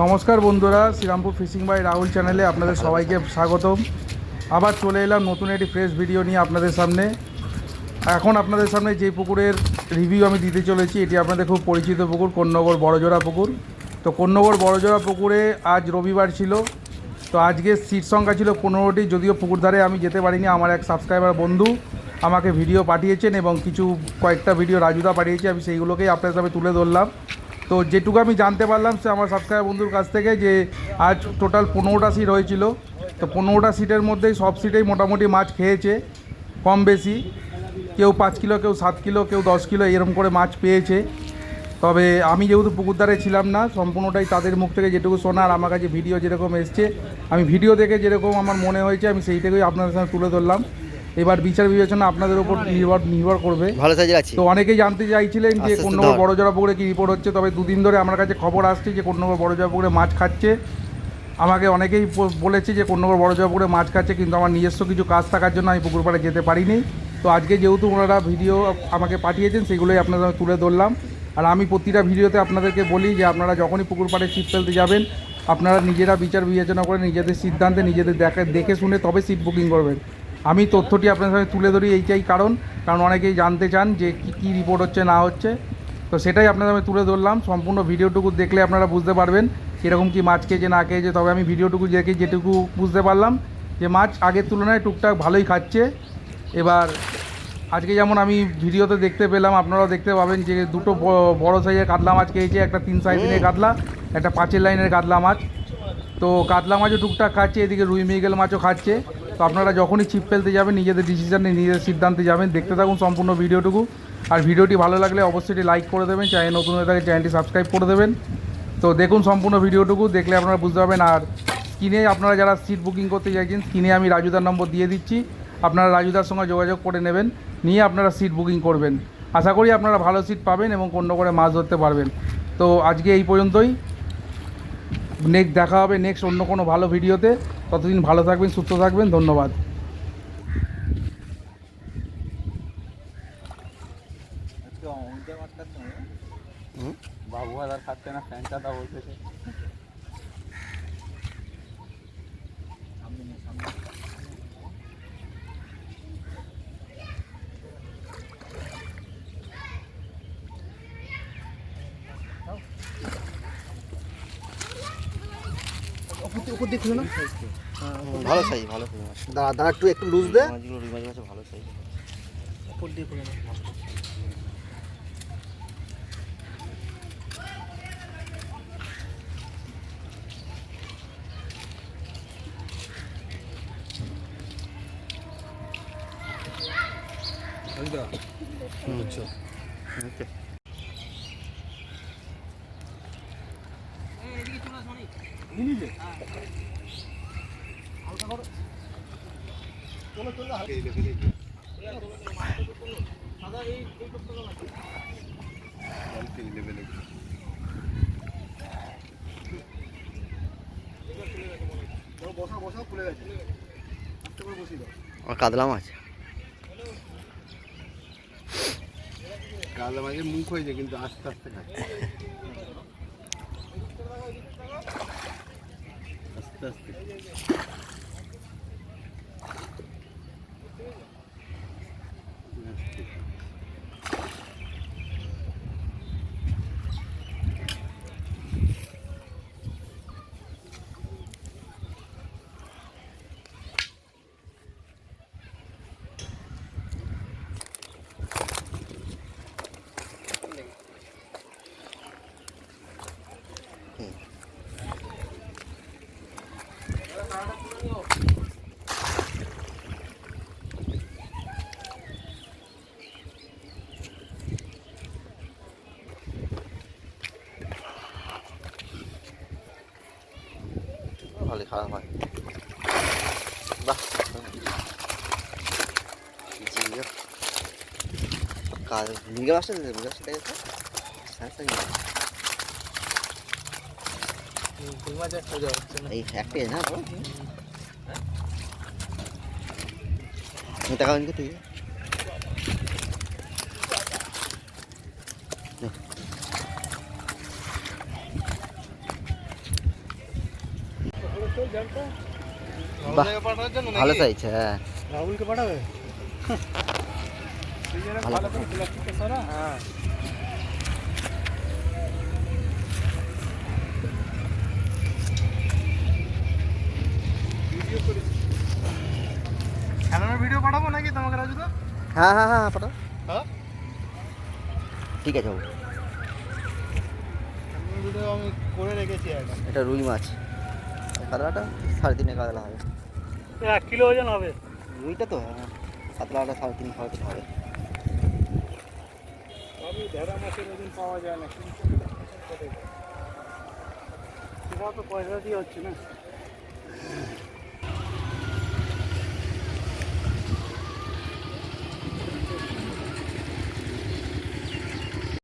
নমস্কার বন্ধুরা, Serampore fishing by Rahul চ্যানেলে আপনাদের সবাইকে স্বাগতম। আবার চলে এলাম নতুন একটি ফ্রেশ ভিডিও নিয়ে আপনাদের সামনে। এখন আপনাদের সামনে যে পুকুরের রিভিউ আমি দিতে চলেছি, এটি আপনাদের খুব পরিচিত পুকুর, কোন্নগর বড়জোড়া পুকুর। তো কোন্নগর বড়জোড়া পুকুরে আজ রবিবার ছিল, তো আজকে সিট সংখ্যা ছিল 15টি। যদিও পুকুর ধারে আমি যেতে পারিনি, আমার এক সাবস্ক্রাইবার বন্ধু আমাকে ভিডিও পাঠিয়েছেন এবং কয়েকটা ভিডিও রাজুদা পাঠিয়েছে, আমি সেইগুলোকেই আপনাদের সামনে তুলে ধরলাম। তো যেটুকু আমি জানতে পারলাম সে আমার সাবস্ক্রাইবার বন্ধুর কাছ থেকে, যে আজ টোটাল 15টা সিট হয়েছিল। তো 15টা সিটের মধ্যেই সব সিটেই মোটামুটি মাছ খেয়েছে, কম বেশি। কেউ 5 কিলো, কেউ 7 কিলো, কেউ 10 কিলো এরকম করে মাছ পেয়েছে। তবে আমি যেহেতু পুকুরধারে ছিলাম না, সম্পূর্ণটাই তাদের মুখ থেকে যেটুকু শোনা আর আমার কাছে ভিডিও যেরকম এসছে, আমি ভিডিও দেখে যেরকম আমার মনে হয়েছে আমি সেইটাকেই আপনাদের সামনে তুলে ধরলাম। এবার বিচার বিবেচনা আপনাদের উপর নির্ভর করবে। ভালো সাইজের আছে। তো অনেকেই জানতে চাইছিলেন যে কোন্নগর বড়জোড়া পুকুরে কী রিপোর্ট হচ্ছে। তবে দুদিন ধরে আমার কাছে খবর আসছে যে কোন্নগর বড়জোড়া পুকুরে মাছ খাচ্ছে। আমাকে অনেকেই বলেছে যে কোন্নগর বড়জোড়া পুকুরে মাছ খাচ্ছে, কিন্তু আমার নিজস্ব কিছু কাজ থাকার জন্য আমি পুকুর পাড়ে যেতে পারিনি। তো আজকে যেহেতু ওনারা ভিডিও আমাকে পাঠিয়েছেন, সেগুলোই আপনাদের তুলে ধরলাম। আর আমি প্রতিটা ভিডিওতে আপনাদেরকে বলি যে আপনারা যখনই পুকুর পাড়ে ছিপ ফেলতে যাবেন, আপনারা নিজেরা বিচার বিবেচনা করে নিজেদের সিদ্ধান্তে নিজেদের দেখে শুনে তবে সিট বুকিং করবেন। আমি তথ্যটি আপনাদের সামনে তুলে ধরি এইটাই কারণ অনেকেই জানতে চান যে কী রিপোর্ট হচ্ছে না হচ্ছে। তো সেটাই আপনাদের আমি তুলে ধরলাম। সম্পূর্ণ ভিডিওটুকু দেখলে আপনারা বুঝতে পারবেন কীরকম কী মাছ খেয়েছে না খেয়েছে। তবে আমি ভিডিওটুকু দেখে যেটুকু বুঝতে পারলাম যে মাছ আগের তুলনায় টুকটাক ভালোই খাচ্ছে। এবার আজকে যেমন আমি ভিডিওতে দেখতে পেলাম, আপনারাও দেখতে পাবেন যে দুটো বড় সাইজের কাতলা মাছ খেয়েছে, একটা 3 সাইজের কাতলা, একটা 5 লাইনের কাতলা মাছ। তো কাতলা মাছও টুকটাক খাচ্ছে, এদিকে রুই মৃগেল মাছও খাচ্ছে। তো আপনারা যখনই ছিপ ফেলতে যাবেন নিজেদের ডিসিশানে নিজেদের সিদ্ধান্তে যাবেন। দেখতে থাকুন সম্পূর্ণ ভিডিওটুকু। আর ভিডিওটি ভালো লাগলে অবশ্যই লাইক করে দেবেন, চ্যানেল নতুন হয়ে থাকে চ্যানেলটি সাবস্ক্রাইব করে দেবেন। তো দেখুন সম্পূর্ণ ভিডিওটুকু, দেখলে আপনারা বুঝতে পারবেন। আর স্ক্রিনে আপনারা যারা সিট বুকিং করতে চাইছেন, স্ক্রিনে আমি রাজুদার নম্বর দিয়ে দিচ্ছি, আপনারা রাজুদার সঙ্গে যোগাযোগ করে নেবেন, নিয়ে আপনারা সিট বুকিং করবেন। আশা করি আপনারা ভালো সিট পাবেন এবং কোন্নগরে মাছ ধরতে পারবেন। তো আজকে এই পর্যন্তই। দেখা হবে নেক্সট অন্য কোনো ভালো ভিডিওতে। ততদিন ভালো থাকবেন, সুস্থ থাকবেন, ধন্যবাদ। বাবু আর খাচ্ছে না, ফ্যান চাটা বলতেছে। উপর দিয়ে খুলে না, ভালো সাইজ, ভালো সাইজ। দাঁড়া একটু লুজ দে। মাছগুলো রুই মাছ আছে, ভালো সাইজ। উপর দিয়ে খুলে না। কাতলা মাছ, কাতলা মাছের মুখ হয়েছে কিন্তু আস্তে আস্তে খাচ্ছে, আস্তে আস্তে। ভালো খারাপ হয়। বাহ, মৃগেল আসছে, মৃগেল আসছে, দেখে এই একটাই না টাকা তুই বাহ, ভালো সাইজ, হ্যাঁ রাহুলকে পাঠাবে ভালো। হ্যাঁ খেলানোর ভিডিও পাঠাবো নাকি তোমাকে রাজুদা? হ্যাঁ হ্যাঁ হ্যাঁ পাঠাও, হ্যাঁ ঠিক আছে বাবু। খেলানোর ভিডিও আমি করে রেখেছি একটা। এটা রুই মাছ, কাতলাটা 3.5 কাতলা হবে। 1 কিলো ওজন হবে। রুইটা তো হ্যাঁ, কাতলাটা 3.5 হবে। সবই ভেড়া মাছের ওজন পাওয়া যায় না, কিন্তু সেটা তো পয়সা দিয়ে হচ্ছে না।